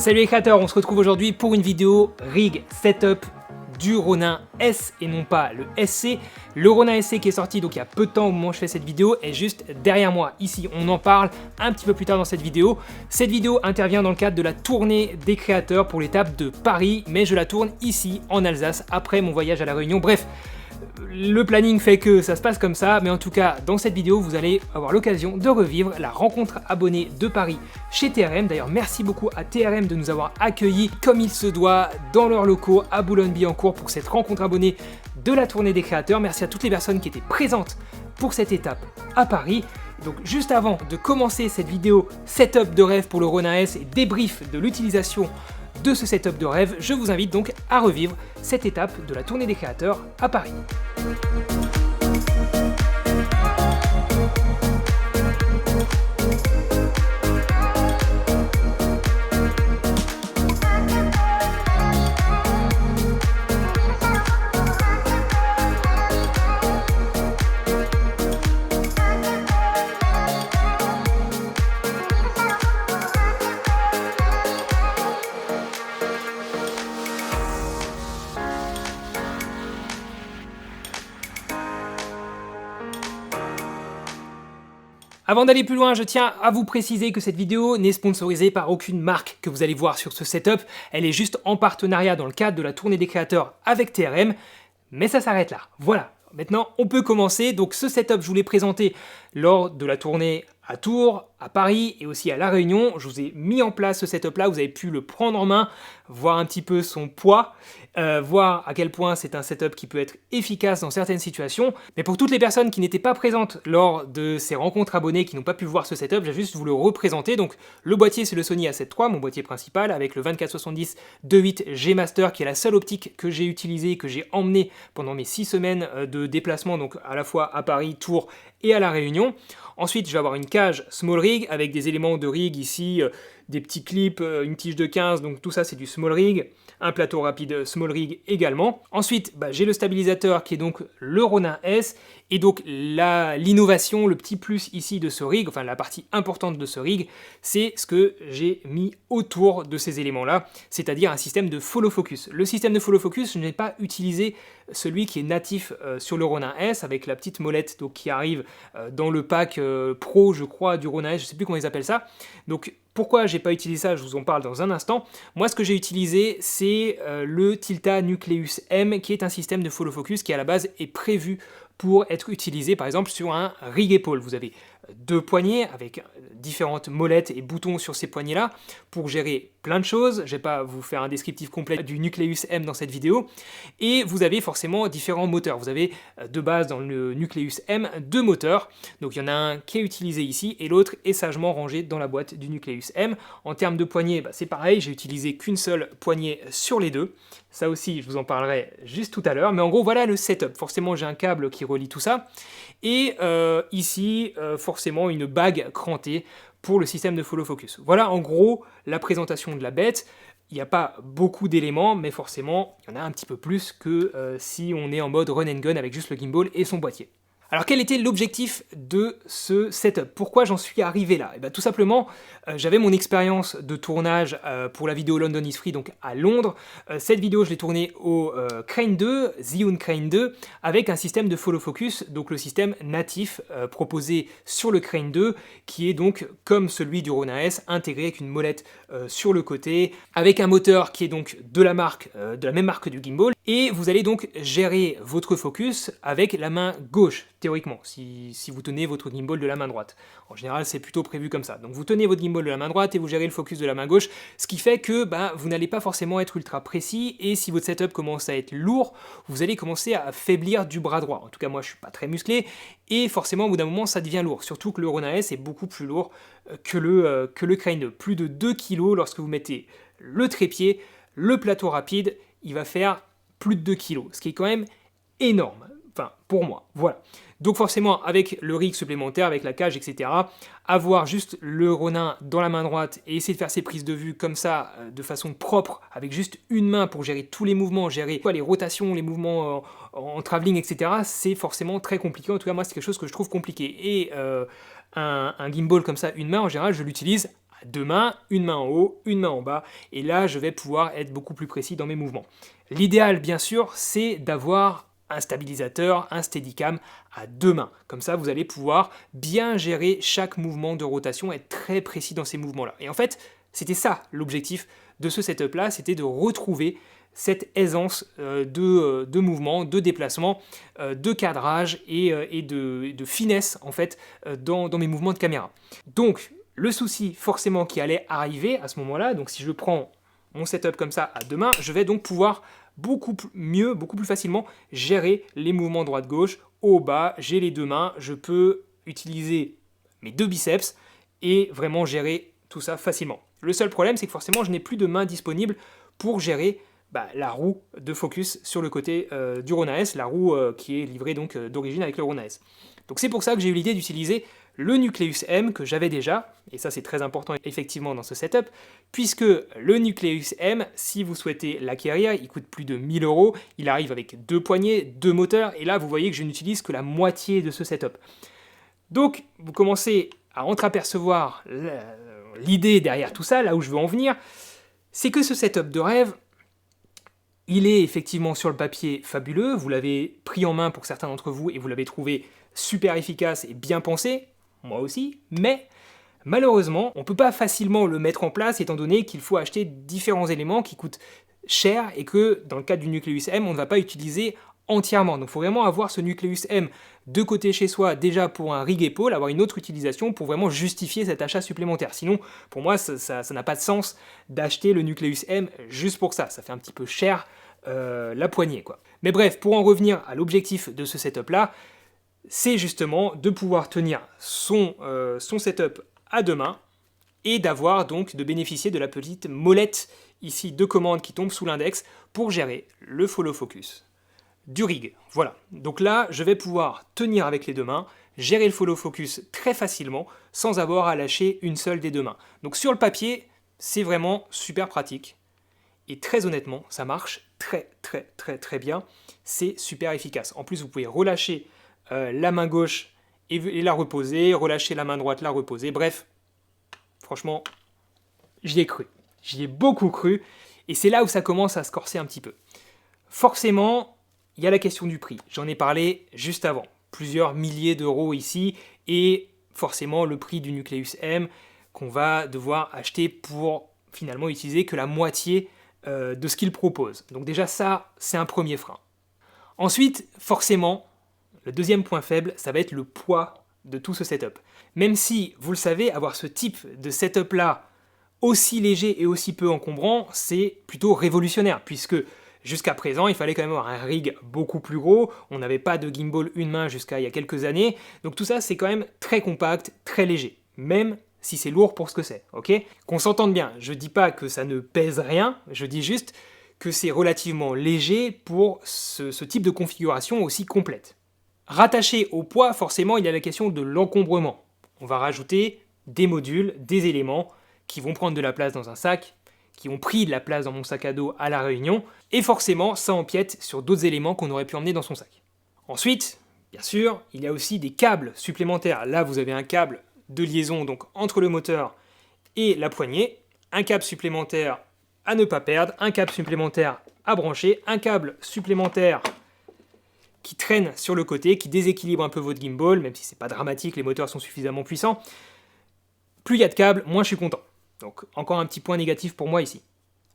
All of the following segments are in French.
Salut les créateurs, on se retrouve aujourd'hui pour une vidéo rig setup du Ronin S et non pas le SC. Le Ronin SC qui est sorti donc il y a peu de temps au moment où je fais cette vidéo est juste derrière moi. Ici on en parle un petit peu plus tard dans cette vidéo. Cette vidéo intervient dans le cadre de la tournée des créateurs pour l'étape de Paris, mais je la tourne ici en Alsace après mon voyage à La Réunion. Bref, le planning fait que ça se passe comme ça, mais en tout cas dans cette vidéo vous allez avoir l'occasion de revivre la rencontre abonnée de Paris chez TRM. D'ailleurs merci beaucoup à TRM de nous avoir accueillis comme il se doit dans leurs locaux à Boulogne-Billancourt pour cette rencontre abonnée de la tournée des créateurs. Merci à toutes les personnes qui étaient présentes pour cette étape à Paris. Donc juste avant de commencer cette vidéo setup de rêve pour le Ronin S et débrief de l'utilisation de ce setup de rêve, je vous invite donc à revivre cette étape de la tournée des créateurs à Paris. Avant d'aller plus loin, je tiens à vous préciser que cette vidéo n'est sponsorisée par aucune marque que vous allez voir sur ce setup. Elle est juste en partenariat dans le cadre de la tournée des créateurs avec TRM, mais ça s'arrête là. Voilà, maintenant on peut commencer. Donc ce setup, je vous l'ai présenté lors de la tournée à Tours, à Paris et aussi à La Réunion. Je vous ai mis en place ce setup là, vous avez pu le prendre en main, voir un petit peu son poids, voir à quel point c'est un setup qui peut être efficace dans certaines situations. Mais pour toutes les personnes qui n'étaient pas présentes lors de ces rencontres abonnées, qui n'ont pas pu voir ce setup, j'ai juste vous le représenter. Donc le boîtier c'est le Sony A7 III, mon boîtier principal, avec le 24-70 2.8 G Master qui est la seule optique que j'ai utilisée, que j'ai emmenée pendant mes 6 semaines de déplacement, donc à la fois à Paris, Tours et à La Réunion. Ensuite, je vais avoir une cage small rig avec des éléments de rig ici, des petits clips, une tige de 15, donc tout ça c'est du small rig, un plateau rapide small rig également. Ensuite, j'ai le stabilisateur qui est donc le Ronin S, et donc l'innovation, le petit plus ici de ce rig, enfin la partie importante de ce rig, c'est ce que j'ai mis autour de ces éléments-là, c'est-à-dire un système de follow focus. Le système de follow focus, je n'ai pas utilisé celui qui est natif sur le Ronin S, avec la petite molette donc, qui arrive dans le pack Pro, je crois, du Ronin S, je ne sais plus comment ils appellent ça. Donc pourquoi j'ai pas utilisé ça, je vous en parle dans un instant. Moi ce que j'ai utilisé c'est le Tilta Nucleus M qui est un système de follow focus qui à la base est prévu pour être utilisé par exemple sur un rig épaule. Vous avez deux poignées avec différentes molettes et boutons sur ces poignées là pour gérer plein de choses. Je vais pas vous faire un descriptif complet du Nucleus M dans cette vidéo. Et vous avez forcément différents moteurs. Vous avez de base dans le Nucleus M deux moteurs. Donc il y en a un qui est utilisé ici et l'autre est sagement rangé dans la boîte du Nucleus M. En termes de poignées, c'est pareil, j'ai utilisé qu'une seule poignée sur les deux. Ça aussi, je vous en parlerai juste tout à l'heure. Mais en gros, voilà le setup. Forcément, j'ai un câble qui relie tout ça. Et ici, forcément, une bague crantée pour le système de follow focus. Voilà en gros la présentation de la bête. Il n'y a pas beaucoup d'éléments, mais forcément, il y en a un petit peu plus que si on est en mode run and gun avec juste le gimbal et son boîtier. Alors quel était l'objectif de ce setup? Pourquoi j'en suis arrivé là? Tout simplement, j'avais mon expérience de tournage pour la vidéo London is Free, donc à Londres. Cette vidéo, je l'ai tournée au Crane 2, Zhiyun Crane 2, avec un système de follow focus, donc le système natif proposé sur le Crane 2, qui est donc comme celui du Ronin S, intégré avec une molette sur le côté, avec un moteur qui est donc de la même marque du gimbal, et vous allez donc gérer votre focus avec la main gauche, théoriquement, si vous tenez votre gimbal de la main droite. En général, c'est plutôt prévu comme ça. Donc vous tenez votre gimbal de la main droite et vous gérez le focus de la main gauche, ce qui fait que vous n'allez pas forcément être ultra précis, et si votre setup commence à être lourd, vous allez commencer à affaiblir du bras droit. En tout cas, moi, je suis pas très musclé, et forcément, au bout d'un moment, ça devient lourd. Surtout que le Ronin S est beaucoup plus lourd que le Crane 2. Plus de 2 kg lorsque vous mettez le trépied, le plateau rapide, il va faire plus de 2 kg, ce qui est quand même énorme. Enfin, pour moi, voilà. Donc forcément, avec le rig supplémentaire, avec la cage, etc., avoir juste le Ronin dans la main droite et essayer de faire ses prises de vue comme ça, de façon propre, avec juste une main pour gérer tous les mouvements, gérer les rotations, les mouvements en travelling, etc., c'est forcément très compliqué. En tout cas, moi, c'est quelque chose que je trouve compliqué. Et un gimbal comme ça, une main, en général, je l'utilise à deux mains, une main en haut, une main en bas, et là je vais pouvoir être beaucoup plus précis dans mes mouvements. L'idéal bien sûr c'est d'avoir un stabilisateur, un steadicam à deux mains. Comme ça vous allez pouvoir bien gérer chaque mouvement de rotation, être très précis dans ces mouvements-là. Et en fait c'était ça l'objectif de ce setup-là, c'était de retrouver cette aisance de mouvement, de déplacement, de cadrage et de finesse en fait dans mes mouvements de caméra. Donc le souci forcément qui allait arriver à ce moment-là, donc si je prends mon setup comme ça à deux mains, je vais donc pouvoir beaucoup mieux, beaucoup plus facilement gérer les mouvements droite-gauche, haut, bas, j'ai les deux mains, je peux utiliser mes deux biceps et vraiment gérer tout ça facilement. Le seul problème c'est que forcément je n'ai plus de mains disponibles pour gérer la roue de focus sur le côté du Rona S, la roue qui est livrée donc d'origine avec le Rona S. Donc c'est pour ça que j'ai eu l'idée d'utiliser le Nucleus M que j'avais déjà, et ça c'est très important effectivement dans ce setup, puisque le Nucleus M, si vous souhaitez l'acquérir, il coûte plus de 1000 €, il arrive avec deux poignées, deux moteurs, et là vous voyez que je n'utilise que la moitié de ce setup. Donc vous commencez à entreapercevoir l'idée derrière tout ça, là où je veux en venir, c'est que ce setup de rêve, il est effectivement sur le papier fabuleux, vous l'avez pris en main pour certains d'entre vous et vous l'avez trouvé super efficace et bien pensé, moi aussi, mais malheureusement, on ne peut pas facilement le mettre en place étant donné qu'il faut acheter différents éléments qui coûtent cher et que dans le cas du Nucleus M, on ne va pas utiliser entièrement. Donc il faut vraiment avoir ce Nucleus M de côté chez soi déjà pour un rig épaule, avoir une autre utilisation pour vraiment justifier cet achat supplémentaire. Sinon, pour moi, ça n'a pas de sens d'acheter le Nucleus M juste pour ça. Ça fait un petit peu cher la poignée, quoi. Mais bref, pour en revenir à l'objectif de ce setup-là, c'est justement de pouvoir tenir son setup à deux mains et d'avoir donc de bénéficier de la petite molette ici de commande qui tombe sous l'index pour gérer le follow focus du rig. Voilà, donc là je vais pouvoir tenir avec les deux mains, gérer le follow focus très facilement sans avoir à lâcher une seule des deux mains. Donc sur le papier, c'est vraiment super pratique et très honnêtement, ça marche très bien, c'est super efficace. En plus, vous pouvez relâcher la main gauche et la reposer, relâcher la main droite, la reposer, bref, franchement, j'y ai cru. J'y ai beaucoup cru, et c'est là où ça commence à se corser un petit peu. Forcément, il y a la question du prix. J'en ai parlé juste avant. Plusieurs milliers d'euros ici, et forcément le prix du Nucleus M qu'on va devoir acheter pour finalement utiliser que la moitié de ce qu'il propose. Donc déjà ça, c'est un premier frein. Ensuite, forcément, le deuxième point faible, ça va être le poids de tout ce setup. Même si, vous le savez, avoir ce type de setup-là aussi léger et aussi peu encombrant, c'est plutôt révolutionnaire, puisque jusqu'à présent, il fallait quand même avoir un rig beaucoup plus gros, on n'avait pas de gimbal une main jusqu'à il y a quelques années, donc tout ça c'est quand même très compact, très léger, même si c'est lourd pour ce que c'est, ok? Qu'on s'entende bien, je dis pas que ça ne pèse rien, je dis juste que c'est relativement léger pour ce type de configuration aussi complète. Rattaché au poids, forcément, il y a la question de l'encombrement. On va rajouter des modules, des éléments qui vont prendre de la place dans un sac, qui ont pris de la place dans mon sac à dos à La Réunion, et forcément, ça empiète sur d'autres éléments qu'on aurait pu emmener dans son sac. Ensuite, bien sûr, il y a aussi des câbles supplémentaires. Là, vous avez un câble de liaison donc entre le moteur et la poignée, un câble supplémentaire à ne pas perdre, un câble supplémentaire à brancher, un câble supplémentaire qui traîne sur le côté, qui déséquilibre un peu votre gimbal, même si c'est pas dramatique, les moteurs sont suffisamment puissants. Plus il y a de câbles, moins je suis content. Donc encore un petit point négatif pour moi ici.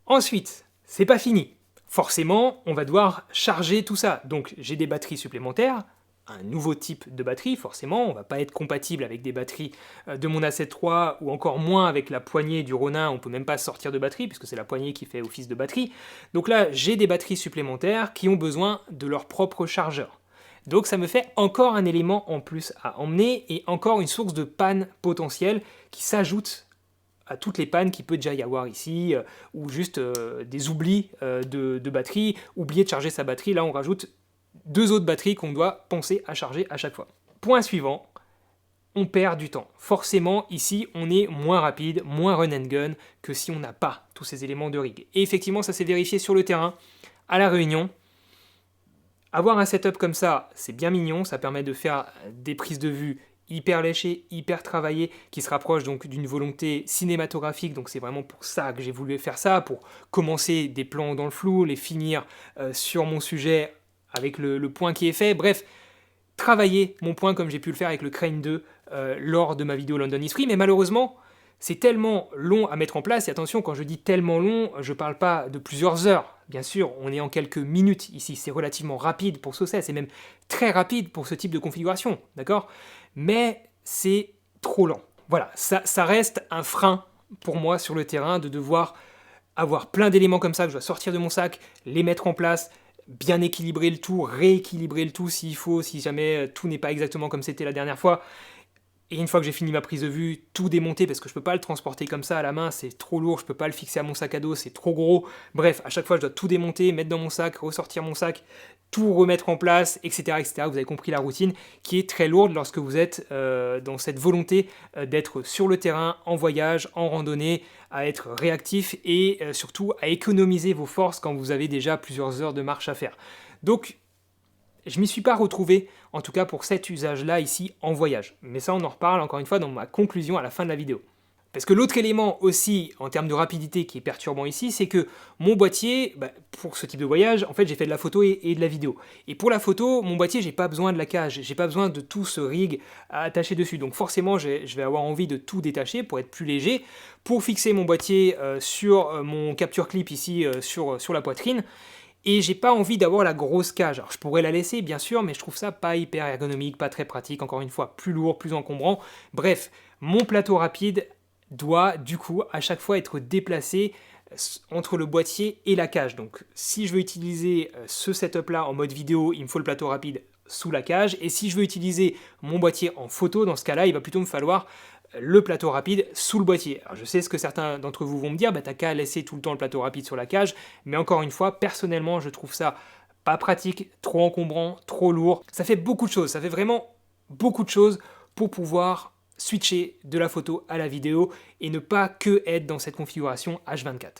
Ensuite, c'est pas fini. Forcément, on va devoir charger tout ça. Donc j'ai des batteries supplémentaires, un nouveau type de batterie, forcément, on va pas être compatible avec des batteries de mon A7 III ou encore moins avec la poignée du Ronin, on peut même pas sortir de batterie puisque c'est la poignée qui fait office de batterie. Donc là, j'ai des batteries supplémentaires qui ont besoin de leur propre chargeur. Donc ça me fait encore un élément en plus à emmener et encore une source de panne potentielle qui s'ajoute à toutes les pannes qu'il peut déjà y avoir ici, ou juste des oublis de batterie, oublier de charger sa batterie, là on rajoute deux autres batteries qu'on doit penser à charger à chaque fois. Point suivant, on perd du temps. Forcément, ici, on est moins rapide, moins run and gun que si on n'a pas tous ces éléments de rig. Et effectivement, ça s'est vérifié sur le terrain, à La Réunion. Avoir un setup comme ça, c'est bien mignon, ça permet de faire des prises de vue hyper léché, hyper travaillé, qui se rapproche donc d'une volonté cinématographique, donc c'est vraiment pour ça que j'ai voulu faire ça, pour commencer des plans dans le flou, les finir sur mon sujet avec le point qui est fait, bref, travailler mon point comme j'ai pu le faire avec le Crane 2 lors de ma vidéo London is Free, mais malheureusement, c'est tellement long à mettre en place, et attention, quand je dis tellement long, je parle pas de plusieurs heures, bien sûr, on est en quelques minutes ici, c'est relativement rapide pour ce c'est même très rapide pour ce type de configuration, d'accord? Mais c'est trop lent. Voilà, ça reste un frein pour moi sur le terrain de devoir avoir plein d'éléments comme ça que je dois sortir de mon sac, les mettre en place, bien équilibrer le tout, rééquilibrer le tout s'il faut, si jamais tout n'est pas exactement comme c'était la dernière fois. Et une fois que j'ai fini ma prise de vue, tout démonter parce que je peux pas le transporter comme ça à la main, c'est trop lourd, je peux pas le fixer à mon sac à dos, c'est trop gros. Bref, à chaque fois je dois tout démonter, mettre dans mon sac, ressortir mon sac, tout remettre en place, etc., etc. Vous avez compris la routine qui est très lourde lorsque vous êtes dans cette volonté d'être sur le terrain, en voyage, en randonnée, à être réactif et surtout à économiser vos forces quand vous avez déjà plusieurs heures de marche à faire. Donc, je m'y suis pas retrouvé, en tout cas pour cet usage-là ici en voyage. Mais ça, on en reparle encore une fois dans ma conclusion à la fin de la vidéo. Parce que l'autre élément aussi, en termes de rapidité, qui est perturbant ici, c'est que mon boîtier, pour ce type de voyage, en fait, j'ai fait de la photo et de la vidéo. Et pour la photo, mon boîtier, j'ai pas besoin de la cage, j'ai pas besoin de tout ce rig à attacher dessus. Donc forcément, je vais avoir envie de tout détacher pour être plus léger, pour fixer mon boîtier sur mon capture clip ici, sur la poitrine. Et j'ai pas envie d'avoir la grosse cage. Alors je pourrais la laisser bien sûr, mais je trouve ça pas hyper ergonomique, pas très pratique, encore une fois, plus lourd, plus encombrant. Bref, mon plateau rapide doit du coup à chaque fois être déplacé entre le boîtier et la cage. Donc si je veux utiliser ce setup là en mode vidéo, il me faut le plateau rapide sous la cage, et si je veux utiliser mon boîtier en photo, dans ce cas là il va plutôt me falloir le plateau rapide sous le boîtier. Alors je sais ce que certains d'entre vous vont me dire, t'as qu'à laisser tout le temps le plateau rapide sur la cage, mais encore une fois, personnellement je trouve ça pas pratique, trop encombrant, trop lourd. Ça fait beaucoup de choses, ça fait vraiment beaucoup de choses pour pouvoir switcher de la photo à la vidéo et ne pas que être dans cette configuration H24.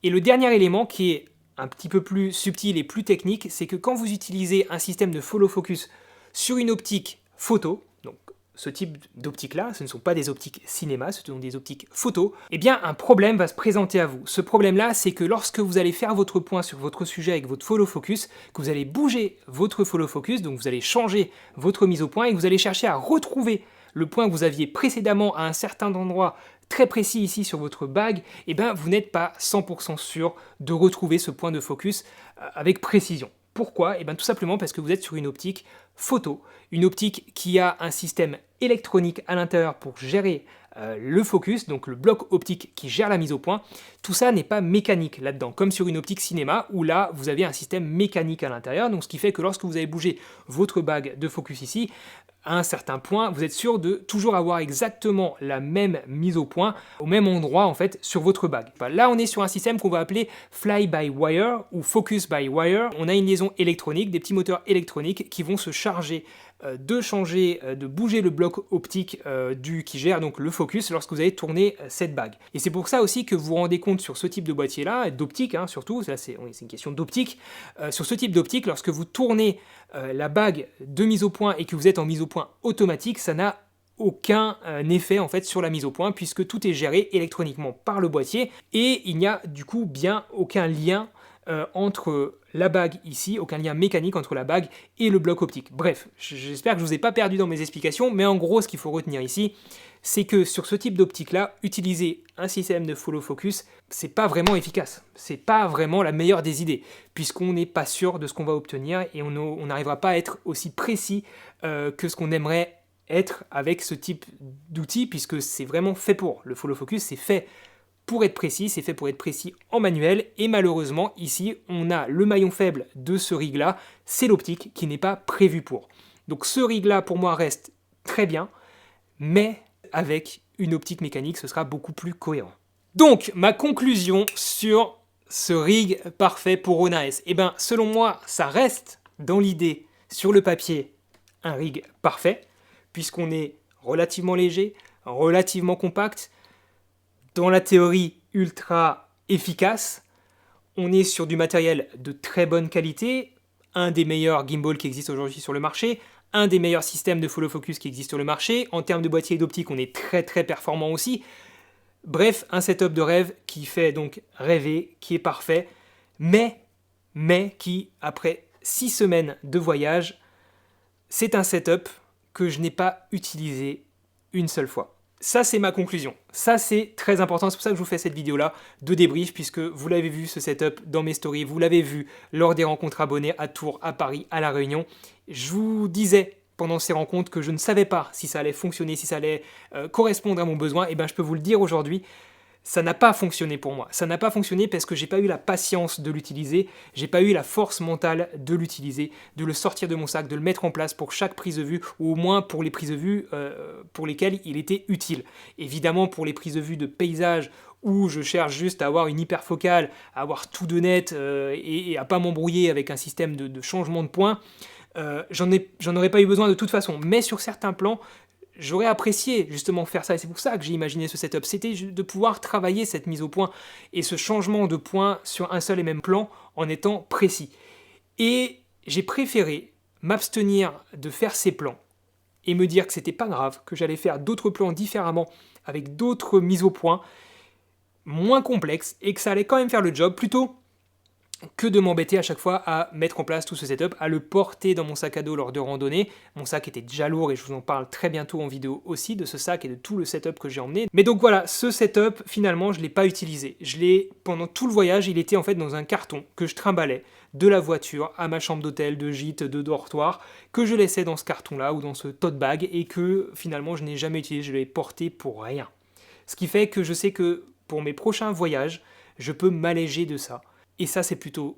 Et le dernier élément qui est un petit peu plus subtil et plus technique, c'est que quand vous utilisez un système de follow focus sur une optique photo, donc ce type d'optique-là, ce ne sont pas des optiques cinéma, ce sont des optiques photo, eh bien un problème va se présenter à vous. Ce problème-là, c'est que lorsque vous allez faire votre point sur votre sujet avec votre follow focus, que vous allez bouger votre follow focus, donc vous allez changer votre mise au point et que vous allez chercher à retrouver le point que vous aviez précédemment à un certain endroit très précis ici sur votre bague, eh bien vous n'êtes pas 100% sûr de retrouver ce point de focus avec précision. Pourquoi? Eh bien tout simplement parce que vous êtes sur une optique photo, une optique qui a un système électronique à l'intérieur pour gérer le focus, donc le bloc optique qui gère la mise au point. Tout ça n'est pas mécanique là-dedans, comme sur une optique cinéma où là vous avez un système mécanique à l'intérieur, donc ce qui fait que lorsque vous allez bouger votre bague de focus ici, à un certain point, vous êtes sûr de toujours avoir exactement la même mise au point, au même endroit en fait, sur votre bague. Là, on est sur un système qu'on va appeler fly-by-wire ou focus-by-wire. On a une liaison électronique, des petits moteurs électroniques qui vont se charger de bouger le bloc optique qui gère donc le focus lorsque vous allez tourner cette bague. Et c'est pour ça aussi que vous vous rendez compte sur ce type de boîtier-là, d'optique surtout, là c'est une question d'optique, sur ce type d'optique, lorsque vous tournez la bague de mise au point et que vous êtes en mise au point automatique, ça n'a aucun effet en fait sur la mise au point puisque tout est géré électroniquement par le boîtier et il n'y a du coup bien aucun lien entre la bague ici, aucun lien mécanique entre la bague et le bloc optique. Bref, j'espère que je ne vous ai pas perdu dans mes explications, mais en gros ce qu'il faut retenir ici, c'est que sur ce type d'optique là, utiliser un système de follow focus, c'est pas vraiment efficace, c'est pas vraiment la meilleure des idées, puisqu'on n'est pas sûr de ce qu'on va obtenir et on n'arrivera pas à être aussi précis que ce qu'on aimerait être avec ce type d'outil, puisque c'est vraiment fait pour. Le follow focus, c'est fait pour être précis, c'est fait pour être précis en manuel, et malheureusement, ici, on a le maillon faible de ce rig-là, c'est l'optique qui n'est pas prévu pour. Donc ce rig-là, pour moi, reste très bien, mais avec une optique mécanique, ce sera beaucoup plus cohérent. Donc, ma conclusion sur ce rig parfait pour Rona S, eh bien, selon moi, ça reste, dans l'idée, sur le papier, un rig parfait, puisqu'on est relativement léger, relativement compact, dans la théorie ultra efficace, on est sur du matériel de très bonne qualité, un des meilleurs gimbals qui existent aujourd'hui sur le marché, un des meilleurs systèmes de follow focus qui existe sur le marché. En termes de boîtier et d'optique, on est très très performant aussi. Bref, un setup de rêve qui fait donc rêver, qui est parfait, mais qui, après 6 semaines de voyage, c'est un setup que je n'ai pas utilisé une seule fois. Ça, c'est ma conclusion. Ça, c'est très important. C'est pour ça que je vous fais cette vidéo-là de débrief, puisque vous l'avez vu, ce setup, dans mes stories. Vous l'avez vu lors des rencontres abonnés à Tours, à Paris, à La Réunion. Je vous disais pendant ces rencontres que je ne savais pas si ça allait fonctionner, si ça allait correspondre à mon besoin. Et bien, je peux vous le dire aujourd'hui, ça n'a pas fonctionné pour moi. Ça n'a pas fonctionné parce que j'ai pas eu la patience de l'utiliser, j'ai pas eu la force mentale de l'utiliser, de le sortir de mon sac, de le mettre en place pour chaque prise de vue, ou au moins pour les prises de vue pour lesquelles il était utile. Évidemment, pour les prises de vue de paysage, où je cherche juste à avoir une hyperfocale, à avoir tout de net et à pas m'embrouiller avec un système de changement de point, j'en aurais pas eu besoin de toute façon. Mais sur certains plans, j'aurais apprécié justement faire ça, et c'est pour ça que j'ai imaginé ce setup, c'était de pouvoir travailler cette mise au point et ce changement de point sur un seul et même plan en étant précis. Et j'ai préféré m'abstenir de faire ces plans et me dire que c'était pas grave, que j'allais faire d'autres plans différemment, avec d'autres mises au point, moins complexes, et que ça allait quand même faire le job, plutôt que de m'embêter à chaque fois à mettre en place tout ce setup, à le porter dans mon sac à dos lors de randonnées. Mon sac était déjà lourd et je vous en parle très bientôt en vidéo aussi de ce sac et de tout le setup que j'ai emmené. Mais donc voilà, ce setup, finalement, je ne l'ai pas utilisé. Pendant tout le voyage, il était en fait dans un carton que je trimballais de la voiture à ma chambre d'hôtel, de gîte, de dortoir, que je laissais dans ce carton-là ou dans ce tote bag et que finalement je n'ai jamais utilisé, je l'ai porté pour rien. Ce qui fait que je sais que pour mes prochains voyages, je peux m'alléger de ça. Et ça, c'est plutôt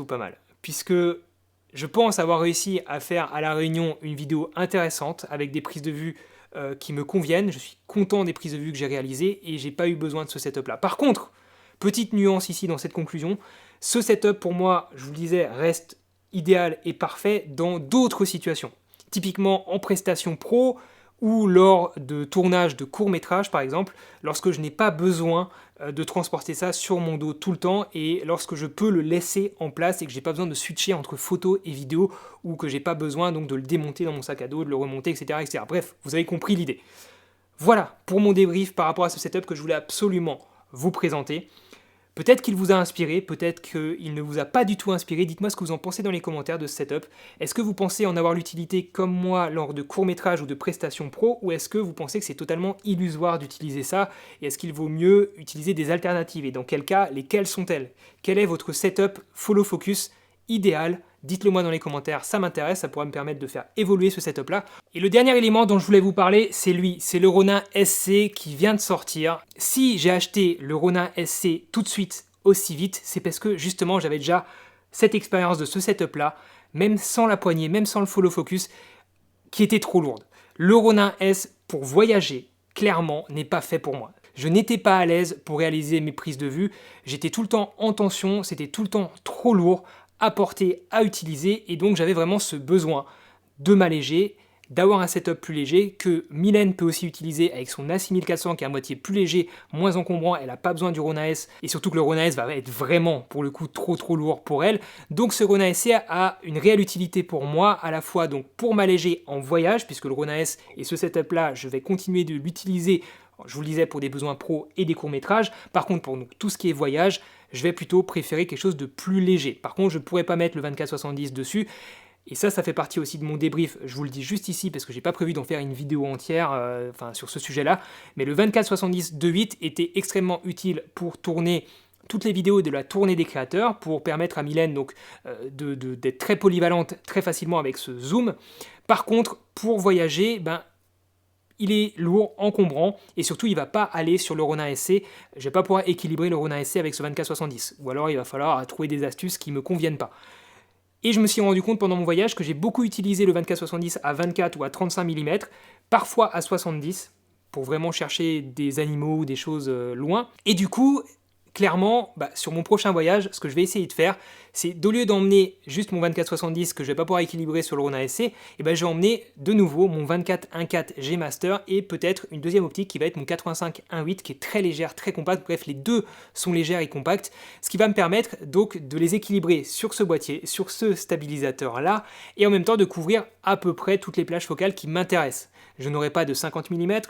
pas mal. Puisque je pense avoir réussi à faire à La Réunion une vidéo intéressante avec des prises de vue qui me conviennent. Je suis content des prises de vue que j'ai réalisées et j'ai pas eu besoin de ce setup-là. Par contre, petite nuance ici dans cette conclusion, ce setup pour moi, je vous le disais, reste idéal et parfait dans d'autres situations. Typiquement en prestation pro, ou lors de tournage de courts-métrages par exemple, lorsque je n'ai pas besoin de transporter ça sur mon dos tout le temps et lorsque je peux le laisser en place et que j'ai pas besoin de switcher entre photos et vidéos ou que j'ai pas besoin donc de le démonter dans mon sac à dos, de le remonter, etc., etc. Bref, vous avez compris l'idée. Voilà pour mon débrief par rapport à ce setup que je voulais absolument vous présenter. Peut-être qu'il vous a inspiré, peut-être qu'il ne vous a pas du tout inspiré. Dites-moi ce que vous en pensez dans les commentaires de ce setup. Est-ce que vous pensez en avoir l'utilité comme moi lors de courts-métrages ou de prestations pro, ou est-ce que vous pensez que c'est totalement illusoire d'utiliser ça, et est-ce qu'il vaut mieux utiliser des alternatives, et dans quel cas, lesquelles sont-elles? Quel est votre setup follow focus idéal? Dites-le moi dans les commentaires, ça m'intéresse, ça pourra me permettre de faire évoluer ce setup-là. Et le dernier élément dont je voulais vous parler, c'est lui, c'est le Ronin SC qui vient de sortir. Si j'ai acheté le Ronin SC tout de suite, aussi vite, c'est parce que justement j'avais déjà cette expérience de ce setup-là, même sans la poignée, même sans le follow focus, qui était trop lourde. Le Ronin S, pour voyager, clairement, n'est pas fait pour moi. Je n'étais pas à l'aise pour réaliser mes prises de vue, j'étais tout le temps en tension, c'était tout le temps trop lourd à porter, à utiliser, et donc j'avais vraiment ce besoin de m'alléger, d'avoir un setup plus léger, que Mylène peut aussi utiliser avec son A6400 qui est à moitié plus léger, moins encombrant, elle n'a pas besoin du Ronin S, et surtout que le Ronin S va être vraiment, pour le coup, trop lourd pour elle. Donc ce Ronin SC a une réelle utilité pour moi, à la fois donc pour m'alléger en voyage, puisque le Ronin S et ce setup-là, je vais continuer de l'utiliser, je vous le disais, pour des besoins pro et des courts-métrages. Par contre, pour tout ce qui est voyage, je vais plutôt préférer quelque chose de plus léger. Par contre, je ne pourrais pas mettre le 24-70 dessus. Et ça fait partie aussi de mon débrief. Je vous le dis juste ici parce que j'ai pas prévu d'en faire une vidéo entière sur ce sujet-là. Mais le 24-70 2.8 était extrêmement utile pour tourner toutes les vidéos de la tournée des créateurs, pour permettre à Mylène donc, d'être très polyvalente très facilement avec ce zoom. Par contre, pour voyager, il est lourd, encombrant, et surtout il ne va pas aller sur le Ronin SC. Je ne vais pas pouvoir équilibrer le Ronin SC avec ce 24-70. Ou alors il va falloir trouver des astuces qui ne me conviennent pas. Et je me suis rendu compte pendant mon voyage que j'ai beaucoup utilisé le 24-70 à 24 ou à 35 mm, parfois à 70, pour vraiment chercher des animaux ou des choses loin. Et du coup, clairement, sur mon prochain voyage, ce que je vais essayer de faire, c'est d'au lieu d'emmener juste mon 24-70 que je vais pas pouvoir équilibrer sur le Ronin SC, je vais emmener de nouveau mon 24 1.4 G Master et peut-être une deuxième optique qui va être mon 85 1.8 qui est très légère, très compacte. Bref, les deux sont légères et compactes, ce qui va me permettre donc de les équilibrer sur ce boîtier, sur ce stabilisateur là, et en même temps de couvrir à peu près toutes les plages focales qui m'intéressent. Je n'aurai pas de 50 mm,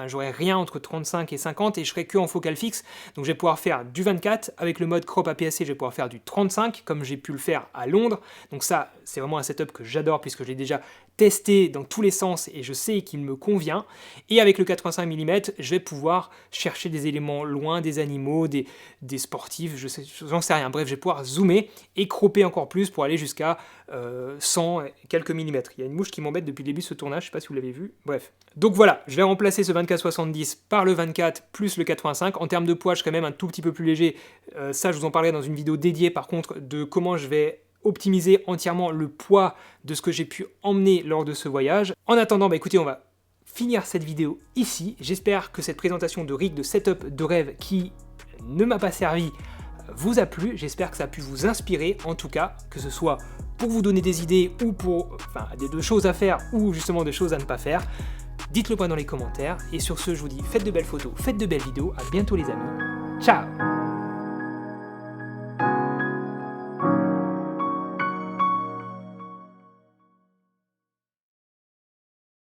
j'aurai rien entre 35 et 50 et je serai que en focale fixe, donc je vais pouvoir faire du 24, avec le mode crop APS-C je vais pouvoir faire du 35 comme j'ai pu le faire à Londres, donc ça c'est vraiment un setup que j'adore puisque je l'ai déjà testé dans tous les sens et je sais qu'il me convient, et avec le 85 mm je vais pouvoir chercher des éléments loin, des animaux, des sportifs, j'en sais rien, bref je vais pouvoir zoomer et cropper encore plus pour aller jusqu'à 100 et quelques millimètres. Il y a une mouche qui m'embête depuis le début de ce tournage, je sais pas si vous l'avez vu, bref. Donc voilà, je vais remplacer ce 24-70 par le 24 plus le 85. En termes de poids, je serai même un tout petit peu plus léger. Ça, je vous en parlerai dans une vidéo dédiée, par contre, de comment je vais optimiser entièrement le poids de ce que j'ai pu emmener lors de ce voyage. En attendant, écoutez, on va finir cette vidéo ici. J'espère que cette présentation de rig, de setup de rêve qui ne m'a pas servi, vous a plu. J'espère que ça a pu vous inspirer, en tout cas, que ce soit pour vous donner des idées ou pour des choses à faire ou justement des choses à ne pas faire. Dites-le moi dans les commentaires, et sur ce je vous dis faites de belles photos, faites de belles vidéos, à bientôt les amis, ciao.